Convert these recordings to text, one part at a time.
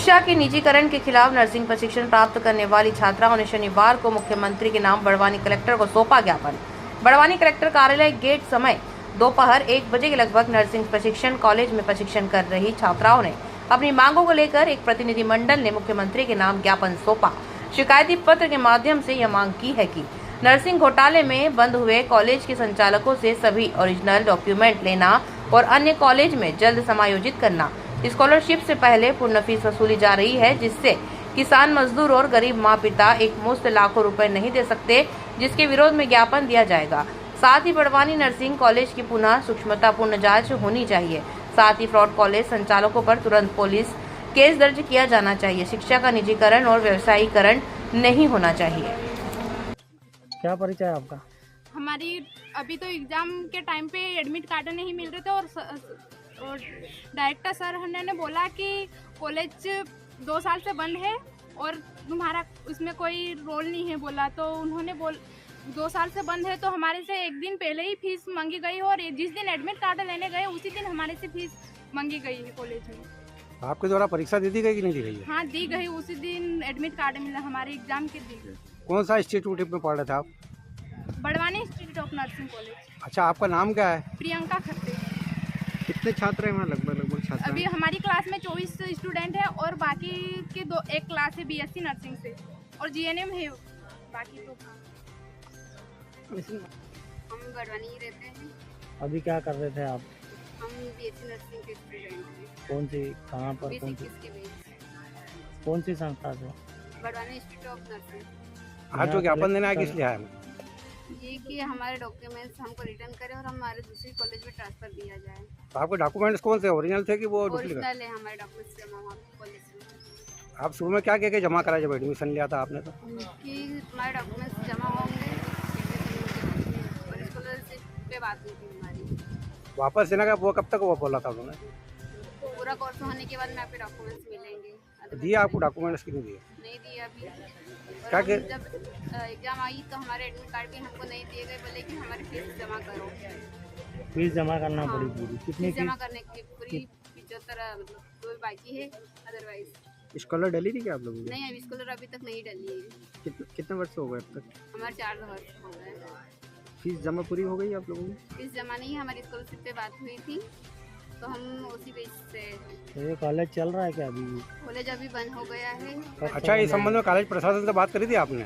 शिक्षा के निजीकरण के खिलाफ नर्सिंग प्रशिक्षण प्राप्त करने वाली छात्राओं ने शनिवार को मुख्यमंत्री के नाम बड़वानी कलेक्टर को सौंपा ज्ञापन। बड़वानी कलेक्टर कार्यालय गेट समय दोपहर 1 बजे के लगभग नर्सिंग प्रशिक्षण कॉलेज में प्रशिक्षण कर रही छात्राओं ने अपनी मांगों को लेकर एक प्रतिनिधिमंडल ने मुख्यमंत्री के नाम ज्ञापन सौंपा। शिकायती पत्र के माध्यम से यह मांग की है कि नर्सिंग घोटाले में बंद हुए कॉलेज के संचालकों से सभी ओरिजिनल डॉक्यूमेंट लेना और अन्य कॉलेज में जल्द समायोजित करना। स्कॉलरशिप से पहले पूर्ण फीस वसूली जा रही है, जिससे किसान, मजदूर और गरीब माँ पिता एक मुश्त लाखों रुपए नहीं दे सकते, जिसके विरोध में ज्ञापन दिया जाएगा। साथ ही बड़वानी नर्सिंग कॉलेज की पुनः सूक्ष्मतापूर्ण जांच होनी चाहिए। साथ ही फ्रॉड कॉलेज संचालकों पर तुरंत पुलिस केस दर्ज किया जाना चाहिए। शिक्षा का निजीकरण और व्यवसायीकरण नहीं होना चाहिए। क्या परिचय है आपका? हमारी अभी तो एग्ज़ाम के टाइम पे एडमिट कार्ड नहीं मिल रहे थे और डायरेक्टर सर ने बोला कि कॉलेज 2 साल से बंद है और तुम्हारा उसमें कोई रोल नहीं है बोला। तो उन्होंने 2 साल से बंद है तो हमारे से एक दिन पहले ही फीस मांगी गई और जिस दिन एडमिट कार्ड लेने गए उसी दिन हमारे से फीस मांगी गई है कॉलेज में। आपके द्वारा परीक्षा दे दी गई कि नहीं दी गई है? हाँ, दी गई। उसी दिन एडमिट कार्ड मिला हमारे एग्ज़ाम के दिन। कौन सा इंस्टीट्यूट में पढ़ रहे थे आप? Barwani institute of nursing college. अच्छा, आपका नाम क्या है? प्रियंका खत्ते। कितने छात्र हैं वहाँ? लगभग छात्र अभी हमारी क्लास में 24 स्टूडेंट है और बाकी के एक क्लास है बीएससी नर्सिंग से और जीएनएम है बाकी तो। हम बड़वानी ही रहते हैं। अभी क्या कर रहे थे आप? हम बीएससी नर्सिंग के स्टूडेंट हैं। कौन सी, कहाँ पर, कौन सी संस्था से? Barwani institute of nursing. आज जो ज्ञापन देना है किस लिए आया? ये कि हमारे डॉक्यूमेंट्स हमको रिटर्न करें और हमारे दूसरी कॉलेज में ट्रांसफर दिया जाए। तो आपके डॉक्यूमेंट्स कौन से ओरिजिनल थे कि वो डुप्लीकेट? ओरिजिनल है हमारे डॉक्यूमेंट्स जमा वहाँ कॉलेज में। आप शुरू में क्या कह के जमा करा जब एडमिशन लिया था आपने? तो कि हमारे डॉक्यूमेंट्स जमा होंगे और स्कॉलरशिप पे बात हुई थी हमारी। वापस देना का वो कब तक वो बोला था उन्होंने? पूरा कोर्स होने के बाद में आपके डॉक्यूमेंट्स मिलेंगे। दिए आपको डॉक्यूमेंट्स कि नहीं दिए? नहीं दिए अभी। क्या और जब एग्जाम आई तो हमारे एडमिट कार्ड भी हमको नहीं दिए गए, बोले कि हमारी फीस जमा करो। फीस जमा करना हाँ, पड़ेगी। कितनी फीस जमा करने की पूरी 75 मतलब कोई बाकी है, अदरवाइज स्कॉलर डली थी क्या आप लोगों की? नहीं। अभी स्कॉलर अभी तक नहीं डली है। कितने वर्ष हो गए अब तक? हमारे 4 वर्ष हो गए। फीस जमा पूरी हो गई आप लोगों की? फीस जमा नहीं, हमारी स्कॉलरशिप पे बात हुई थी तो हम उसी बेस से। ये कॉलेज चल रहा है क्या अभी? कॉलेज अभी बंद हो गया है। अच्छा, इस संबंध में कॉलेज प्रशासन से बात करी थी आपने?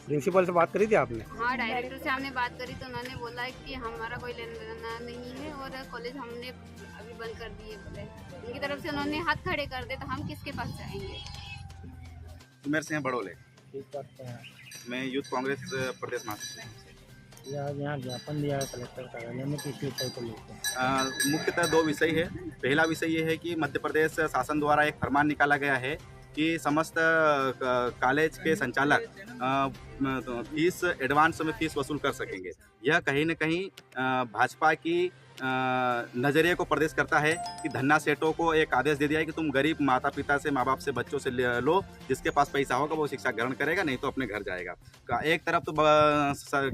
प्रिंसिपल से बात करी थी आपने? हाँ, डायरेक्टर से हमने बात करी तो उन्होंने बोला है कि हमारा कोई लेना देना नहीं है और कॉलेज हमने अभी बंद कर दिए। बोले उनकी तरफ से उन्होंने हाथ खड़े कर दे तो हम किसके पास जाएंगे। उमेर सिंह बड़ोले, मैं यूथ कांग्रेस प्रदेश महासचिव। यहाँ ज्ञापन दिया है कलेक्टर कार्यालय में, किस विषय को लेकर? मुख्यतः 2 विषय है। पहला विषय ये है कि मध्य प्रदेश शासन द्वारा एक फरमान निकाला गया है कि समस्त कॉलेज के संचालक फीस एडवांस में फीस वसूल कर सकेंगे। यह कहीं न कहीं भाजपा की नज़रिए को प्रदेश करता है कि धन्ना सेठों को एक आदेश दे दिया है कि तुम गरीब माता पिता से, माँ बाप से, बच्चों से लो, जिसके पास पैसा होगा वो शिक्षा ग्रहण करेगा, नहीं तो अपने घर जाएगा। एक तरफ तो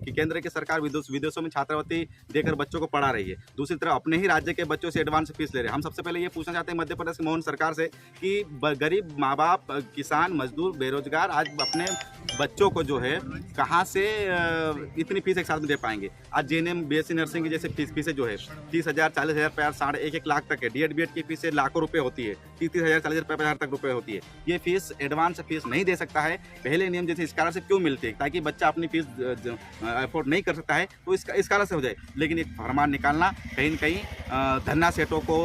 केंद्र की सरकार विदेशों में छात्रवृत्ति देकर बच्चों को पढ़ा रही है, दूसरी तरफ अपने ही राज्य के बच्चों से एडवांस फीस ले रहे हैं। हम सबसे पहले ये पूछना चाहते हैं मध्य प्रदेश की मोहन सरकार से कि गरीब माँ बाप, किसान, मजदूर, बेरोजगार आज अपने बच्चों को जो है कहाँ से इतनी फीस एक साथ में दे पाएंगे। आज जेएनएम बीएससी नर्सिंग की जैसे फीसें जो है 30,000, 40,000, 1.5 लाख तक है। डीएड बीएड की फीस लाखों रुपए होती है, 30,000, 40,000, 50,000 तक रुपए होती है। ये फीस एडवांस फीस नहीं दे सकता है। पहले नियम जैसे स्कॉलरशिप क्यों मिलती है, ताकि बच्चा अपनी फीस अफोर्ड नहीं कर सकता है तो इसका स्कॉलरशिप हो जाए। लेकिन एक फरमान निकालना कहीं न कहीं धन्ना सेठों को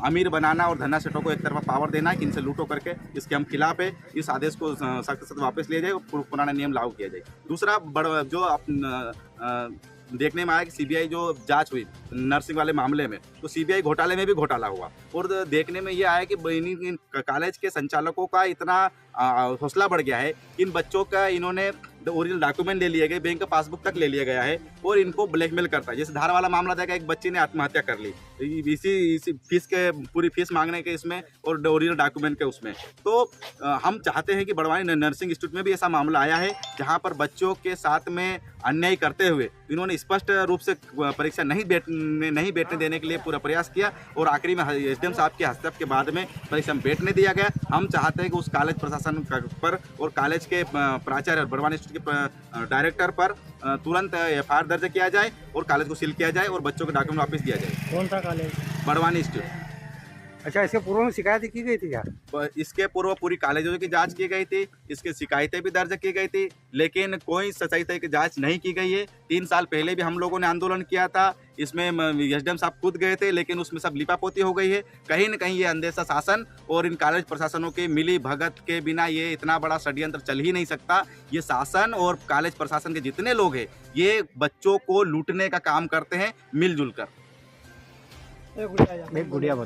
अमीर बनाना और धन्ना सेठों को एक तरफा पावर देना कि इनसे लूटो करके, इसके हम खिलाफ है। इस आदेश को सख्त से वापस लिया जाए और पुराना नियम लागू किया जाए। दूसरा जो देखने में आया कि सीबीआई जो जांच हुई नर्सिंग वाले मामले में, तो सीबीआई घोटाले में भी घोटाला हुआ और देखने में ये आया कि इन कॉलेज के संचालकों का इतना हौसला बढ़ गया है कि इन बच्चों का इन्होंने ओरिजिनल डॉक्यूमेंट ले लिए गए, बैंक का पासबुक तक ले लिया गया है और इनको ब्लैकमेल करता है। जैसे धार वाला मामला था कि एक बच्ची ने आत्महत्या कर ली इसी फीस के पूरी फीस मांगने के इसमें और ओरिजिनल डॉक्यूमेंट के उसमें। तो हम चाहते हैं कि बड़वानी नर्सिंग इंस्टीट्यूट में भी ऐसा मामला आया है जहाँ पर बच्चों के साथ में अन्याय करते हुए इन्होंने स्पष्ट रूप से परीक्षा नहीं बैठने देने के लिए पूरा प्रयास किया और आखिरी में एसडीएम साहब के हस्तक्षेप के बाद में परीक्षा में बैठने दिया गया। हम चाहते हैं कि उस कॉलेज प्रशासन पर और कॉलेज के प्राचार्य और बड़वानी इंस्टीट्यूट के डायरेक्टर पर तुरंत एफआईआर दर्ज किया जाए और कॉलेज को सील किया जाए और बच्चों के डॉक्यूमेंट वापस दिया जाए। कौन सा कॉलेज? बड़वानी इंस्टीट्यूट। अच्छा, इसके पूर्व में शिकायत की गई थी क्या? इसके पूर्व पूरी कॉलेजों की जांच की गई थी, इसके शिकायतें भी दर्ज की गई थी, लेकिन कोई सच्चाई तक की जांच नहीं की गई है। 3 साल पहले भी हम लोगों ने आंदोलन किया था, इसमें एसडीएम साहब खुद गए थे, लेकिन उसमें सब लिपापोती हो गई है। कहीं न कहीं ये अंदेशा शासन और इन कॉलेज प्रशासनों के मिली भगत के बिना ये इतना बड़ा षड्यंत्र चल ही नहीं सकता। ये शासन और कॉलेज प्रशासन के जितने लोग हैं ये बच्चों को लूटने का काम करते हैं मिलजुल कर। एक गुड़िया बता।